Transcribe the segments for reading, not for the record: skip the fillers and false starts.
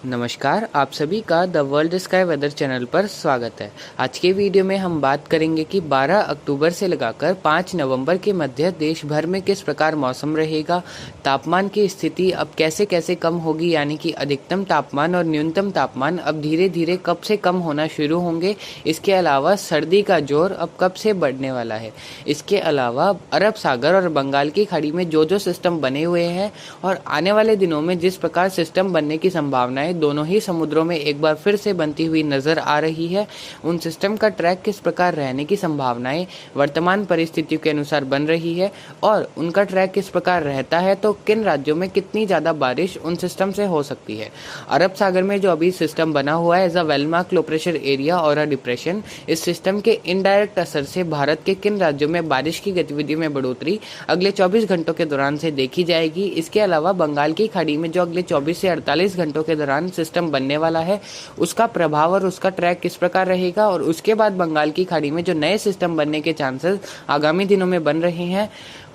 नमस्कार, आप सभी का the world sky weather channel पर स्वागत है। आज के वीडियो में हम बात करेंगे कि 12 अक्टूबर से लगाकर 5 नवंबर के मध्य देश भर में किस प्रकार मौसम रहेगा, तापमान की स्थिति अब कैसे कैसे कम होगी, यानी कि अधिकतम तापमान और न्यूनतम तापमान अब धीरे धीरे कब से कम होना शुरू होंगे। इसके अलावा सर्दी का जोर अब कब से बढ़ने वाला है। इसके अलावा अरब सागर और बंगाल की खाड़ी में जो सिस्टम बने हुए हैं और आने वाले दिनों में जिस प्रकार सिस्टम बनने की संभावनाएं दोनों ही समुद्रों में एक बार फिर से बनती हुई नजर आ रही है, उन सिस्टम का ट्रैक किस प्रकार रहने की संभावनाएं वर्तमान परिस्थितियों के अनुसार बन रही है और उनका ट्रैक किस प्रकार रहता है, तो किन राज्यों में कितनी ज्यादा बारिश उन सिस्टम से हो सकती है। अरब सागर में जो अभी सिस्टम बना हुआ है as a well mark low pressure area और अ डिप्रेशन, इस सिस्टम के इनडायरेक्ट असर से भारत के किन राज्यों में बारिश की गतिविधि में बढ़ोतरी अगले 24 घंटों के दौरान से देखी जाएगी। इसके अलावा बंगाल की खाड़ी में जो अगले 24 से 48 घंटों के दौरान सिस्टम बनने वाला है, उसका प्रभाव और उसका ट्रैक किस प्रकार रहेगा और उसके बाद बंगाल की खाड़ी में जो नए सिस्टम बनने के चांसेस आगामी दिनों में बन रहे हैं,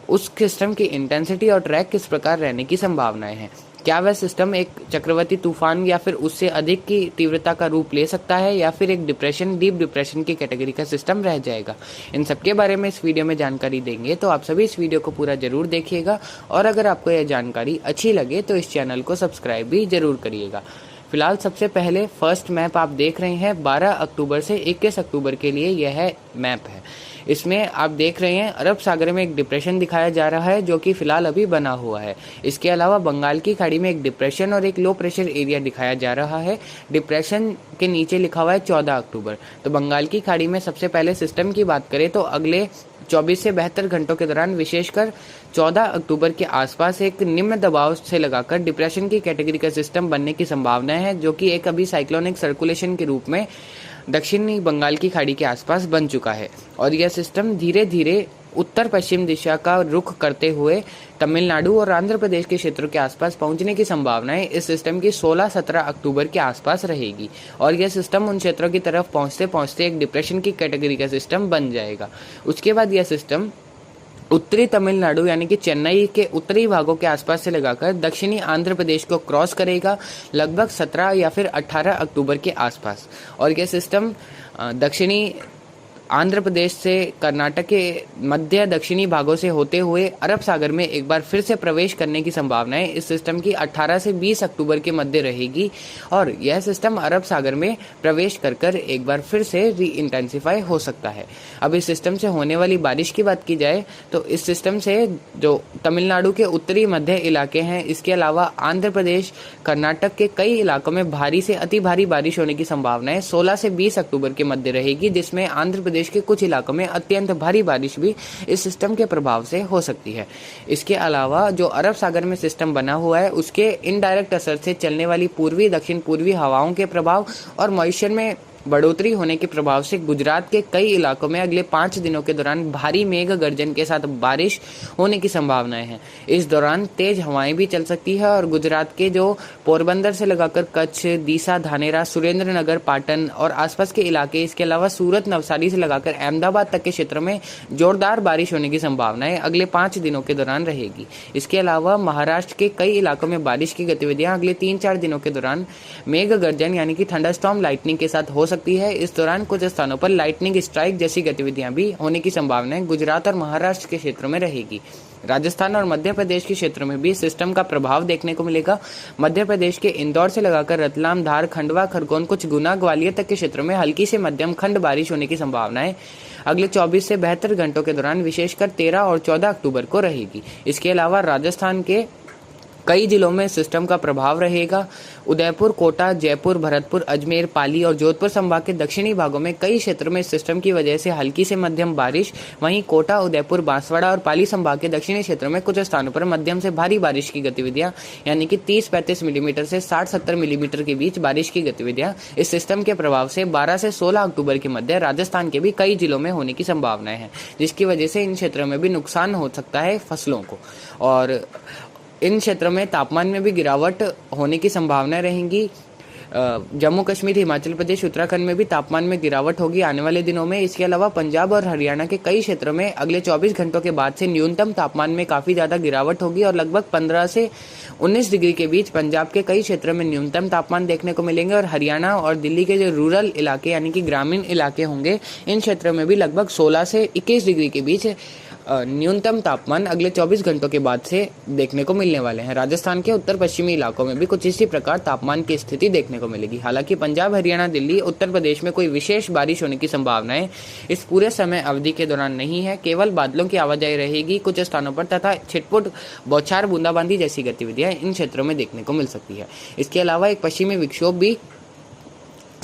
उस सिस्टम की इंटेंसिटी और ट्रैक किस प्रकार रहने की संभावनाएं हैं। क्या वह सिस्टम एक चक्रवाती तूफान या फिर उससे अधिक की तीव्रता का रूप ले सकता है या फिर एक डिप्रेशन, डीप डिप्रेशन की कैटेगरी का सिस्टम रह जाएगा। इन सब के बारे में इस वीडियो में जानकारी देंगे, तो आप सभी इस वीडियो को पूरा जरूर देखिएगा और अगर आपको यह जानकारी अच्छी लगे तो इस चैनल को सब्सक्राइब भी जरूर करिएगा। फिलहाल सबसे पहले फर्स्ट मैप आप देख रहे हैं 12 अक्टूबर से 21 अक्टूबर के लिए यह मैप है। इसमें आप देख रहे हैं अरब सागर में एक डिप्रेशन दिखाया जा रहा है जो कि फिलहाल अभी बना हुआ है। इसके अलावा बंगाल की खाड़ी में एक डिप्रेशन और एक लो प्रेशर एरिया दिखाया जा रहा है। डिप्रेशन के नीचे लिखा हुआ है 14 अक्टूबर। तो बंगाल की खाड़ी में सबसे पहले सिस्टम की बात करें तो अगले 24 से 72 घंटों के दौरान विशेषकर 14 अक्टूबर के आसपास एक निम्न दबाव से लगाकर डिप्रेशन की कैटेगरी का सिस्टम बनने की संभावना है, जो कि एक अभी साइक्लोनिक सर्कुलेशन के रूप में दक्षिणी बंगाल की खाड़ी के आसपास बन चुका है और यह सिस्टम धीरे धीरे उत्तर पश्चिम दिशा का रुख करते हुए तमिलनाडु और आंध्र प्रदेश के क्षेत्रों के आसपास पहुंचने की संभावनाएं इस सिस्टम की 16-17 अक्टूबर के आसपास रहेगी और यह सिस्टम उन क्षेत्रों की तरफ पहुंचते पहुंचते एक डिप्रेशन की कैटेगरी का सिस्टम बन जाएगा। उसके बाद यह सिस्टम उत्तरी तमिलनाडु यानी कि चेन्नई के उत्तरी भागों के आसपास से लगाकर दक्षिणी आंध्र प्रदेश को क्रॉस करेगा लगभग 17 या फिर 18 अक्टूबर के आसपास और यह सिस्टम दक्षिणी आंध्र प्रदेश से कर्नाटक के मध्य दक्षिणी भागों से होते हुए अरब सागर में एक बार फिर से प्रवेश करने की संभावनाएं इस सिस्टम की 18 से 20 अक्टूबर के मध्य रहेगी और यह सिस्टम अरब सागर में प्रवेश कर एक बार फिर से री इंटेंसिफाई हो सकता है। अब इस सिस्टम से होने वाली बारिश की बात की जाए तो इस सिस्टम से जो तमिलनाडु के उत्तरी मध्य इलाके हैं, इसके अलावा आंध्र प्रदेश, कर्नाटक के कई इलाकों में भारी से अति भारी बारिश होने की संभावनाएं 16 से 20 अक्टूबर के मध्य रहेगी, जिसमें आंध्र प्रदेश के कुछ इलाकों में अत्यंत भारी बारिश भी इस सिस्टम के प्रभाव से हो सकती है। इसके अलावा जो अरब सागर में सिस्टम बना हुआ है, उसके इनडायरेक्ट असर से चलने वाली पूर्वी दक्षिण पूर्वी हवाओं के प्रभाव और मॉइस्चर में बढ़ोतरी होने के प्रभाव से गुजरात के कई इलाकों में अगले 5 दिनों के दौरान भारी मेघ गर्जन के साथ बारिश होने की संभावनाएं हैं। इस दौरान तेज हवाएं भी चल सकती है और गुजरात के जो पोरबंदर से लगाकर कच्छ, दीसा, धानेरा, सुरेंद्रनगर, पाटन और आसपास के इलाके, इसके अलावा सूरत, नवसारी से लगाकर अहमदाबाद तक के क्षेत्र में जोरदार बारिश होने की संभावनाएं अगले 5 दिनों के दौरान रहेगी। इसके अलावा महाराष्ट्र के कई इलाकों में बारिश की गतिविधियां अगले 3-4 दिनों के दौरान मेघ गर्जन यानी कि थंडरस्टॉर्म लाइटनिंग के साथ हो सकती है। इस दौरान कुछ स्थानों पर लाइटनिंग स्ट्राइक जैसी गतिविधियां भी होने की संभावनाएं गुजरात और महाराष्ट्र के क्षेत्रों में रहेगी। राजस्थान और मध्य प्रदेश के क्षेत्रों में भी सिस्टम का प्रभाव देखने को मिलेगा। मध्य प्रदेश के इंदौर से लगाकर रतलाम, धार, खंडवा, खरगोन, कुछ गुना, ग्वालियर तक के क्षेत्रों में हल्की से मध्यम खंड बारिश होने की संभावनाएं अगले 24 से 72 घंटों के दौरान विशेषकर 13 और 14 अक्टूबर को रहेगी। इसके अलावा राजस्थान के कई जिलों में सिस्टम का प्रभाव रहेगा। उदयपुर, कोटा, जयपुर, भरतपुर, अजमेर, पाली और जोधपुर संभाग के दक्षिणी भागों में कई क्षेत्रों में सिस्टम की वजह से हल्की से मध्यम बारिश, वहीं कोटा, उदयपुर, बांसवाड़ा और पाली संभाग के दक्षिणी क्षेत्रों में कुछ स्थानों पर मध्यम से भारी बारिश की गतिविधियां यानी कि 30-35 मिलीमीटर से 60-70 मिलीमीटर के बीच बारिश की गतिविधियां इस सिस्टम के प्रभाव से 12 से 16 अक्टूबर के मध्य राजस्थान के भी कई जिलों में होने की संभावनाएं हैं, जिसकी वजह से इन क्षेत्रों में भी नुकसान हो सकता है फसलों को और इन क्षेत्रों में तापमान में भी गिरावट होने की संभावना रहेंगी। जम्मू कश्मीर, हिमाचल प्रदेश, उत्तराखंड में भी तापमान में गिरावट होगी आने वाले दिनों में। इसके अलावा पंजाब और हरियाणा के कई क्षेत्रों में अगले 24 घंटों के बाद से न्यूनतम तापमान में काफ़ी ज़्यादा गिरावट होगी और लगभग 15 से 19 डिग्री के बीच पंजाब के कई क्षेत्रों में न्यूनतम तापमान देखने को मिलेंगे और हरियाणा और दिल्ली के जो रूरल इलाके यानी कि ग्रामीण इलाके होंगे, इन क्षेत्रों में भी लगभग 16 से 21 डिग्री के बीच न्यूनतम तापमान अगले 24 घंटों के बाद से देखने को मिलने वाले हैं। राजस्थान के उत्तर पश्चिमी इलाकों में भी कुछ इसी प्रकार तापमान की स्थिति देखने को मिलेगी। हालांकि पंजाब, हरियाणा, दिल्ली, उत्तर प्रदेश में कोई विशेष बारिश होने की संभावनाएं इस पूरे समय अवधि के दौरान नहीं है। केवल बादलों की आवाजाही रहेगी कुछ स्थानों पर तथा छिटपुट बौछार, बूंदाबांदी जैसी गतिविधियां इन क्षेत्रों में देखने को मिल सकती है। इसके अलावा एक पश्चिमी विक्षोभ भी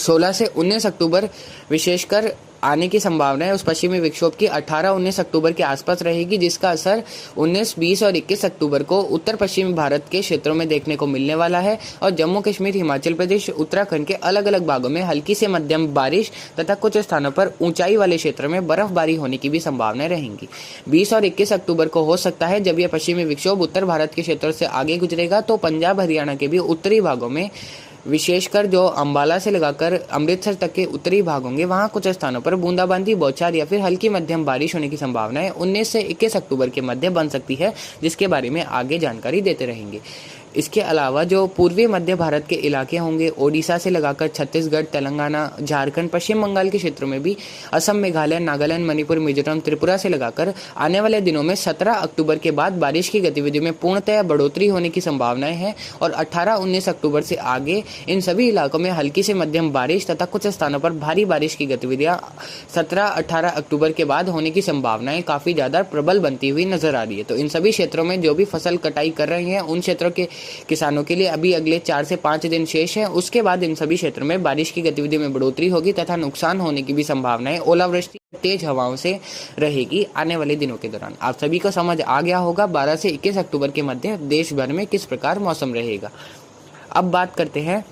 16 से 19 अक्टूबर विशेषकर आने की संभावना है। उस पश्चिमी विक्षोभ की 18-19 अक्टूबर के आसपास रहेगी, जिसका असर 19, 20 और 21 अक्टूबर को उत्तर पश्चिमी भारत के क्षेत्रों में देखने को मिलने वाला है और जम्मू कश्मीर, हिमाचल प्रदेश, उत्तराखंड के अलग अलग भागों में हल्की से मध्यम बारिश तथा कुछ स्थानों पर ऊंचाई वाले क्षेत्रों में बर्फबारी होने की भी संभावनाएं रहेंगी। 20 और 21 अक्टूबर को हो सकता है जब यह पश्चिमी विक्षोभ उत्तर भारत के क्षेत्रों से आगे गुजरेगा तो पंजाब, हरियाणा के भी उत्तरी भागों में, विशेषकर जो अंबाला से लगाकर अमृतसर तक के उत्तरी भाग होंगे, वहां कुछ स्थानों पर बूंदाबांदी, बौछार या फिर हल्की मध्यम बारिश होने की संभावना है 19 से 21 अक्टूबर के मध्य बन सकती है, जिसके बारे में आगे जानकारी देते रहेंगे। इसके अलावा जो पूर्वी मध्य भारत के इलाके होंगे, ओडिशा से लगाकर छत्तीसगढ़, तेलंगाना, झारखंड, पश्चिम बंगाल के क्षेत्रों में भी, असम, मेघालय, नागालैंड, मणिपुर, मिजोरम, त्रिपुरा से लगाकर आने वाले दिनों में 17 अक्टूबर के बाद बारिश की गतिविधियों में पूर्णतः बढ़ोतरी होने की संभावनाएं हैं और 18-19 अक्टूबर से आगे इन सभी इलाकों में हल्की से मध्यम बारिश तथा कुछ स्थानों पर भारी बारिश की गतिविधियां 17-18 अक्टूबर के बाद होने की संभावनाएं काफ़ी ज़्यादा प्रबल बनती हुई नजर आ रही है। तो इन सभी क्षेत्रों में जो भी फसल कटाई कर रहे हैं उन क्षेत्रों के किसानों के लिए अभी अगले 4 से 5 दिन शेष हैं। उसके बाद इन सभी क्षेत्रों में बारिश की गतिविधि में बढ़ोतरी होगी तथा नुकसान होने की भी संभावनाएं ओलावृष्टि, तेज हवाओं से रहेगी आने वाले दिनों के दौरान। आप सभी को समझ आ गया होगा 12 से 21 अक्टूबर के मध्य देश भर में किस प्रकार मौसम रहेगा। अब बात करते हैं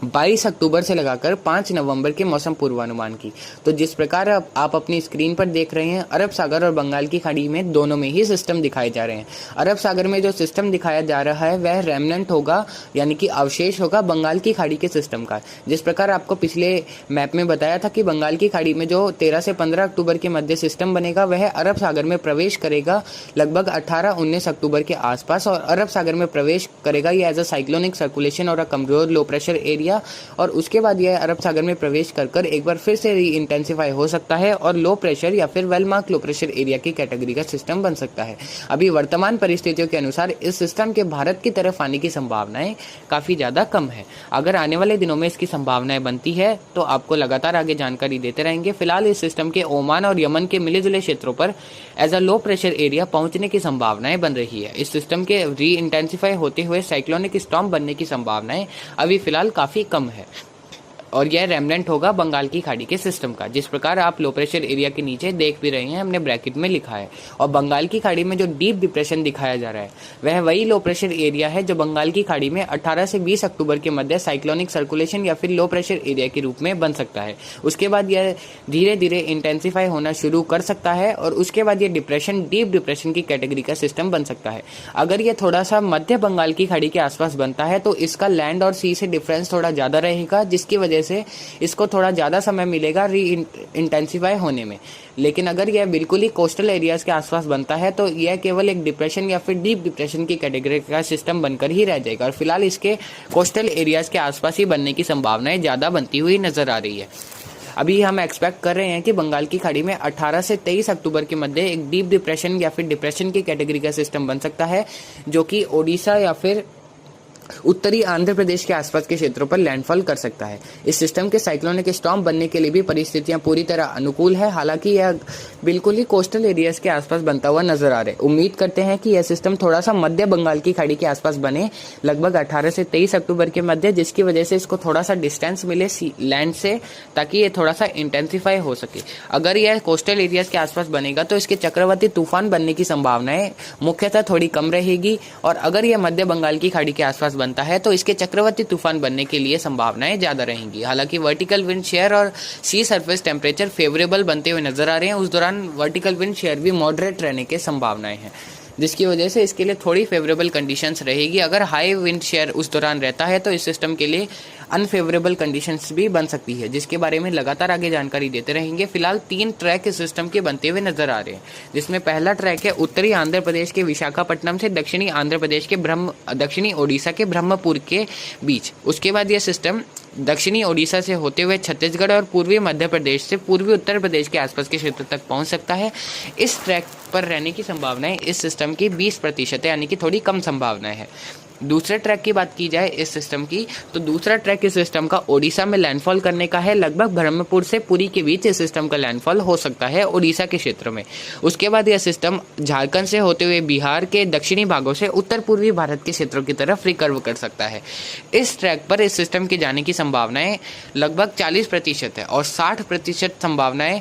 22 अक्टूबर से लगाकर 5 नवंबर के मौसम पूर्वानुमान की। तो जिस प्रकार आप अपनी स्क्रीन पर देख रहे हैं, अरब सागर और बंगाल की खाड़ी में दोनों में ही सिस्टम दिखाए जा रहे हैं। अरब सागर में जो सिस्टम दिखाया जा रहा है वह रेमनेंट होगा, यानी कि अवशेष होगा बंगाल की खाड़ी के सिस्टम का। जिस प्रकार आपको पिछले मैप में बताया था कि बंगाल की खाड़ी में जो 13 से 15 अक्टूबर के मध्य सिस्टम बनेगा वह अरब सागर में प्रवेश करेगा लगभग 18-19 अक्टूबर के आसपास और अरब सागर में प्रवेश करेगा ये एज अ साइक्लोनिक सर्कुलेशन और अ कमजोर लो प्रेशर एरिया, और उसके बाद यह अरब सागर में प्रवेश कर एक बार फिर से री इंटेंसिफाई हो सकता है और लो प्रेशर या फिर well mark low pressure area की कैटेगरी का सिस्टम बन सकता है। अभी वर्तमान परिस्थितियों के अनुसार इस सिस्टम के भारत की तरफ आने की संभावनाएं काफी ज्यादा कम है। अगर आने वाले दिनों में इसकी संभावनाएं बनती है तो आपको लगातार आगे जानकारी देते रहेंगे। फिलहाल इस सिस्टम के ओमान और यमन के मिले जुले क्षेत्रों पर as a low pressure area पहुंचने की संभावनाएं बन रही है। इस सिस्टम के री इंटेंसिफाई होते हुए साइक्लोनिक स्टॉर्म बनने की संभावनाएं अभी फिलहाल काफी कम है और यह रेमनेंट होगा बंगाल की खाड़ी के सिस्टम का। जिस प्रकार आप लो प्रेशर एरिया के नीचे देख भी रहे हैं, हमने ब्रैकेट में लिखा है। और बंगाल की खाड़ी में जो डीप डिप्रेशन दिखाया जा रहा है वह वही लो प्रेशर एरिया है जो बंगाल की खाड़ी में 18 से 20 अक्टूबर के मध्य साइक्लोनिक सर्कुलेशन या फिर लो प्रेशर एरिया के रूप में बन सकता है। उसके बाद यह धीरे धीरे इंटेंसिफाई होना शुरू कर सकता है और उसके बाद यह डिप्रेशन डीप डिप्रेशन की कैटेगरी का सिस्टम बन सकता है। अगर यह थोड़ा सा मध्य बंगाल की खाड़ी के आसपास बनता है तो इसका लैंड और सी से डिफरेंस थोड़ा ज्यादा रहेगा, जिसकी वजह से इसको थोड़ा ज्यादा समय मिलेगा री इंटेंसिफाई होने में। लेकिन अगर यह बिल्कुल ही कोस्टल एरियाज के आसपास बनता है तो यह केवल एक डिप्रेशन या फिर डीप डिप्रेशन की कैटेगरी का सिस्टम बनकर ही रह जाएगा और फिलहाल इसके कोस्टल एरियाज के आसपास ही बनने की संभावनाएं ज्यादा बनती हुई नजर आ रही है। अभी हम एक्सपेक्ट कर रहे हैं कि बंगाल की खाड़ी में 18 से 23 अक्टूबर के मध्य एक डीप डिप्रेशन या फिर डिप्रेशन की कैटेगरी का सिस्टम बन सकता है जो कि ओडिशा या फिर उत्तरी आंध्र प्रदेश के आसपास के क्षेत्रों पर लैंडफॉल कर सकता है। इस सिस्टम के साइक्लोनिक स्टॉर्म बनने के लिए भी परिस्थितियां पूरी तरह अनुकूल है। हालांकि यह बिल्कुल ही कोस्टल एरियाज के आसपास बनता हुआ नजर आ रहा है। उम्मीद करते हैं कि यह सिस्टम थोड़ा सा मध्य बंगाल की खाड़ी के आसपास बने लगभग 18 से 23 अक्टूबर के मध्य, जिसकी वजह से इसको थोड़ा सा डिस्टेंस मिले लैंड से ताकि ये थोड़ा सा इंटेंसिफाई हो सके। अगर यह कोस्टल एरियाज के आसपास बनेगा तो इसके चक्रवाती तूफान बनने की संभावनाएं मुख्यतः थोड़ी कम रहेगी और अगर यह मध्य बंगाल की खाड़ी के आसपास बनता है तो इसके चक्रवाती तूफान बनने के लिए संभावनाएं ज्यादा रहेंगी। हालांकि वर्टिकल विंड शेयर और सी सरफेस टेम्परेचर फेवरेबल बनते हुए नजर आ रहे हैं। उस दौरान वर्टिकल विंड शेयर भी मॉडरेट रहने के संभावनाएं हैं। जिसकी वजह से इसके लिए थोड़ी फेवरेबल कंडीशंस रहेगी। अगर हाई विंड शेयर उस दौरान रहता है तो इस सिस्टम के लिए अनफेवरेबल कंडीशंस भी बन सकती है, जिसके बारे में लगातार आगे जानकारी देते रहेंगे। फिलहाल 3 ट्रैक इस सिस्टम के बनते हुए नजर आ रहे हैं, जिसमें पहला ट्रैक है उत्तरी आंध्र प्रदेश के विशाखापट्टनम से दक्षिणी आंध्र प्रदेश के दक्षिणी ओडिशा के ब्रह्मपुर के बीच। उसके बाद यह सिस्टम दक्षिणी ओडिशा से होते हुए छत्तीसगढ़ और पूर्वी मध्य प्रदेश से पूर्वी उत्तर प्रदेश के आसपास के क्षेत्र तक पहुंच सकता है। इस ट्रैक पर रहने की संभावनाएं इस सिस्टम की 20% है, यानी कि थोड़ी कम संभावनाएं है। दूसरे ट्रैक की बात की जाए इस सिस्टम की, तो दूसरा ट्रैक इस सिस्टम का ओडिशा में लैंडफॉल करने का है। लगभग ब्रह्मपुर से पुरी के बीच इस सिस्टम का लैंडफॉल हो सकता है ओडिशा के क्षेत्र में। उसके बाद यह सिस्टम झारखंड से होते हुए बिहार के दक्षिणी भागों से उत्तर पूर्वी भारत के क्षेत्रों की तरफ रिकर्व कर सकता है। इस ट्रैक पर इस सिस्टम के जाने की संभावनाएं लगभग 40% है और 60% संभावनाएं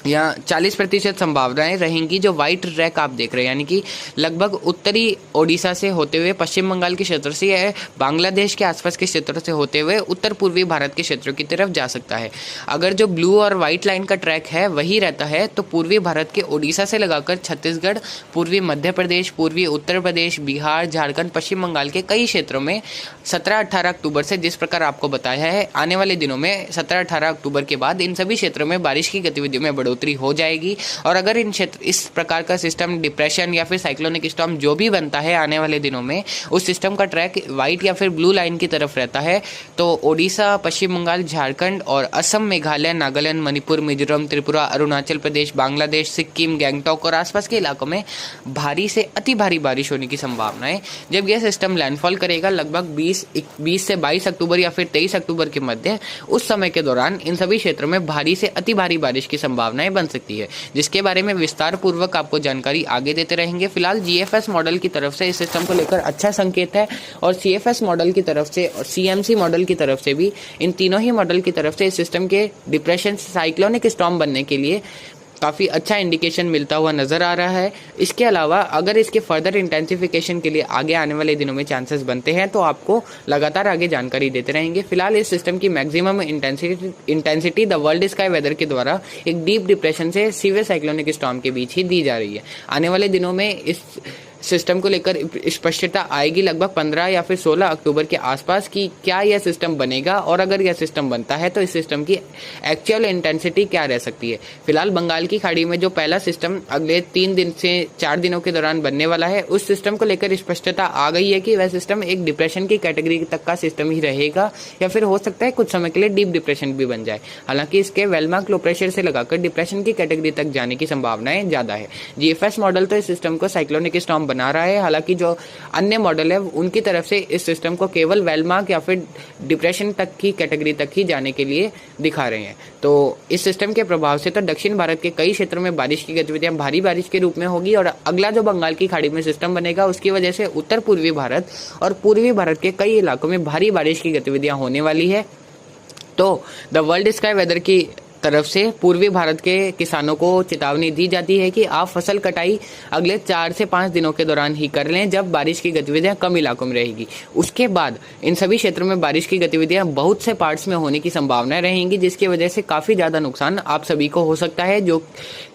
या 40% संभावनाएं रहेंगी जो व्हाइट ट्रैक आप देख रहे हैं, यानी कि लगभग उत्तरी ओडिशा से होते हुए पश्चिम बंगाल के क्षेत्र से या बांग्लादेश के आसपास के क्षेत्रों से होते हुए उत्तर पूर्वी भारत के क्षेत्रों की तरफ जा सकता है। अगर जो ब्लू और व्हाइट लाइन का ट्रैक है वही रहता है तो पूर्वी भारत के ओडिशा से लगाकर छत्तीसगढ़, पूर्वी मध्य प्रदेश, पूर्वी उत्तर प्रदेश, बिहार, झारखंड, पश्चिम बंगाल के कई क्षेत्रों में 17-18 अक्टूबर से, जिस प्रकार आपको बताया है, आने वाले दिनों में 17-18 अक्टूबर के बाद इन सभी क्षेत्रों में बारिश की गतिविधियों में बढ़ोतरी हो जाएगी। और अगर इन क्षेत्र इस प्रकार का सिस्टम डिप्रेशन या फिर साइक्लोनिक स्टॉर्म जो भी बनता है आने वाले दिनों में, उस सिस्टम का ट्रैक व्हाइट या फिर ब्लू लाइन की तरफ रहता है तो ओडिशा, पश्चिम बंगाल, झारखंड और असम, मेघालय, नागालैंड, मणिपुर, मिजोरम, त्रिपुरा, अरुणाचल प्रदेश, बांग्लादेश, सिक्किम, गैंगटॉक और आसपास के इलाकों में भारी से अति भारी बारिश होने की संभावना है। जब यह सिस्टम लैंडफॉल करेगा लगभग 20 से 22 अक्टूबर या फिर 23 अक्टूबर के मध्य, उस समय के दौरान इन सभी क्षेत्रों में भारी से अति भारी बारिश की संभावनाएं बन सकती है, जिसके बारे में विस्तार पूर्वक आपको जानकारी आगे देते रहेंगे। फिलहाल जीएफएस मॉडल की तरफ से इस सिस्टम को लेकर अच्छा संकेत है और सीएफएस मॉडल की तरफ से और सीएमसी मॉडल की तरफ से भी, इन तीनों ही मॉडल की तरफ से इस सिस्टम के डिप्रेशन साइक्लोनिक स्टॉर्म बनने के लिए काफ़ी अच्छा इंडिकेशन मिलता हुआ नजर आ रहा है। इसके अलावा अगर इसके फर्दर इंटेंसिफिकेशन के लिए आगे आने वाले दिनों में चांसेस बनते हैं तो आपको लगातार आगे जानकारी देते रहेंगे। फिलहाल इस सिस्टम की maximum intensity the world sky weather के द्वारा एक डीप डिप्रेशन से सीवियर साइक्लोनिक स्टॉर्म के बीच ही दी जा रही है। आने वाले दिनों में इस सिस्टम को लेकर स्पष्टता आएगी लगभग 15 या फिर 16 अक्टूबर के आसपास की क्या यह सिस्टम बनेगा और अगर यह सिस्टम बनता है तो इस सिस्टम की एक्चुअल इंटेंसिटी क्या रह सकती है। फिलहाल बंगाल की खाड़ी में जो पहला सिस्टम अगले 3 दिन से 4 दिनों के दौरान बनने वाला है, उस सिस्टम को लेकर स्पष्टता आ गई है कि वह सिस्टम एक डिप्रेशन की कैटेगरी तक का सिस्टम ही रहेगा या फिर हो सकता है कुछ समय के लिए डीप डिप्रेशन भी बन जाए। हालांकि इसके वेलमार्क लो प्रेशर से लगाकर डिप्रेशन की कैटेगरी तक जाने की संभावनाएं ज्यादा है। जीएफएस मॉडल तो इस सिस्टम को साइक्लोनिक स्टॉर्म बना रहा है, हालांकि जो अन्य मॉडल है उनकी तरफ से इस सिस्टम को केवल वेलमार्क या फिर डिप्रेशन तक की कैटेगरी तक ही जाने के लिए दिखा रहे हैं। तो इस सिस्टम के प्रभाव से तो दक्षिण भारत के कई क्षेत्रों में बारिश की गतिविधियां भारी बारिश के रूप में होगी और अगला जो बंगाल की खाड़ी में सिस्टम बनेगा उसकी वजह से उत्तर पूर्वी भारत और पूर्वी भारत के कई इलाकों में भारी बारिश की गतिविधियां होने वाली है। तो द वर्ल्ड स्काई वेदर की तरफ से पूर्वी भारत के किसानों को चेतावनी दी जाती है कि आप फसल कटाई अगले 4 से 5 दिनों के दौरान ही कर लें जब बारिश की गतिविधियां कम इलाकों में रहेगी। उसके बाद इन सभी क्षेत्रों में बारिश की गतिविधियां बहुत से पार्ट्स में होने की संभावनाएं रहेंगी, जिसकी वजह से काफी ज्यादा नुकसान आप सभी को हो सकता है। जो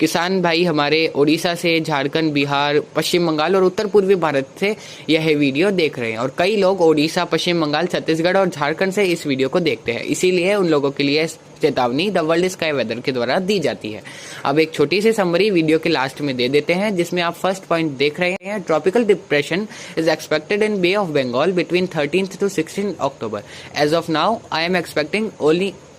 किसान भाई हमारे ओडिशा से, झारखंड, बिहार, पश्चिम बंगाल और उत्तर पूर्वी भारत से यह वीडियो देख रहे हैं और कई लोग ओडिशा, पश्चिम बंगाल, छत्तीसगढ़ और झारखंड से इस वीडियो को देखते हैं, इसीलिए उन लोगों के लिए चेतावनी द वर्ल्ड स्काई वेदर के द्वारा दी जाती है। अब एक छोटी सी समरी वीडियो के लास्ट में दे देते हैं, जिसमें आप फर्स्ट पॉइंट देख रहे हैं, tropical depression is expected in bay of Bengal between 13th to 16th October. As of now I am expecting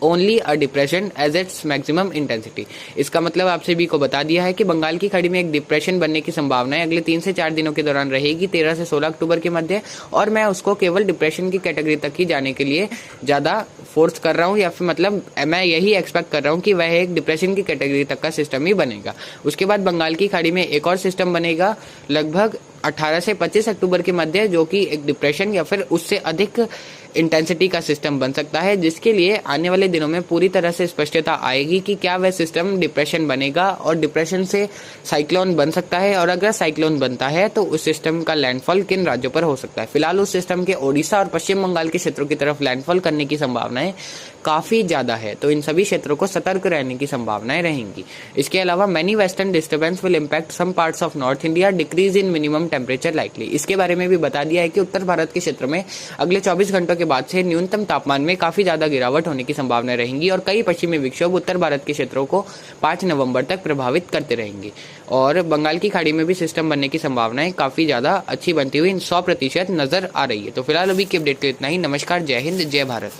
only a depression as its maximum intensity. इसका मतलब आप सभी को बता दिया है कि बंगाल की खाड़ी में एक डिप्रेशन बनने की संभावना है अगले 3 से 4 दिनों के दौरान रहेगी, 13 से 16 अक्टूबर के मध्य, और मैं उसको केवल डिप्रेशन की कैटेगरी तक ही जाने के लिए ज्यादा फोर्स कर रहा हूँ, या फिर मतलब मैं यही एक्सपेक्ट कर रहा हूँ कि वह एक डिप्रेशन की कैटेगरी तक का सिस्टम ही बनेगा। उसके बाद बंगाल की खाड़ी में एक और सिस्टम बनेगा लगभग 18 से 25 अक्टूबर के मध्य, जो कि एक डिप्रेशन या फिर उससे अधिक इंटेंसिटी का सिस्टम बन सकता है, जिसके लिए आने वाले दिनों में पूरी तरह से स्पष्टता आएगी कि क्या वह सिस्टम डिप्रेशन बनेगा और डिप्रेशन से साइक्लोन बन सकता है, और अगर साइक्लोन बनता है तो उस सिस्टम का लैंडफॉल किन राज्यों पर हो सकता है। फिलहाल उस सिस्टम के ओडिशा और पश्चिम बंगाल के क्षेत्रों की तरफ लैंडफॉल करने की संभावनाएं काफी ज्यादा है, तो इन सभी क्षेत्रों को सतर्क रहने की संभावनाएं रहेंगी। इसके अलावा many western disturbance will impact some parts of north India, decrease in minimum temperature likely. इसके बारे में भी बता दिया है कि उत्तर भारत के क्षेत्र में अगले 24 घंटों के बाद से न्यूनतम तापमान में काफी ज्यादा गिरावट होने की संभावना रहेंगी, और कई पश्चिमी विक्षोभ उत्तर भारत के क्षेत्रों को 5 नवंबर तक प्रभावित करते रहेंगे। और बंगाल की खाड़ी में भी सिस्टम बनने की संभावनाएं काफी ज्यादा अच्छी बनती हुई 100% नजर आ रही है। तो फिलहाल अभी की अपडेट के इतना ही। नमस्कार, जय हिंद, जय भारत।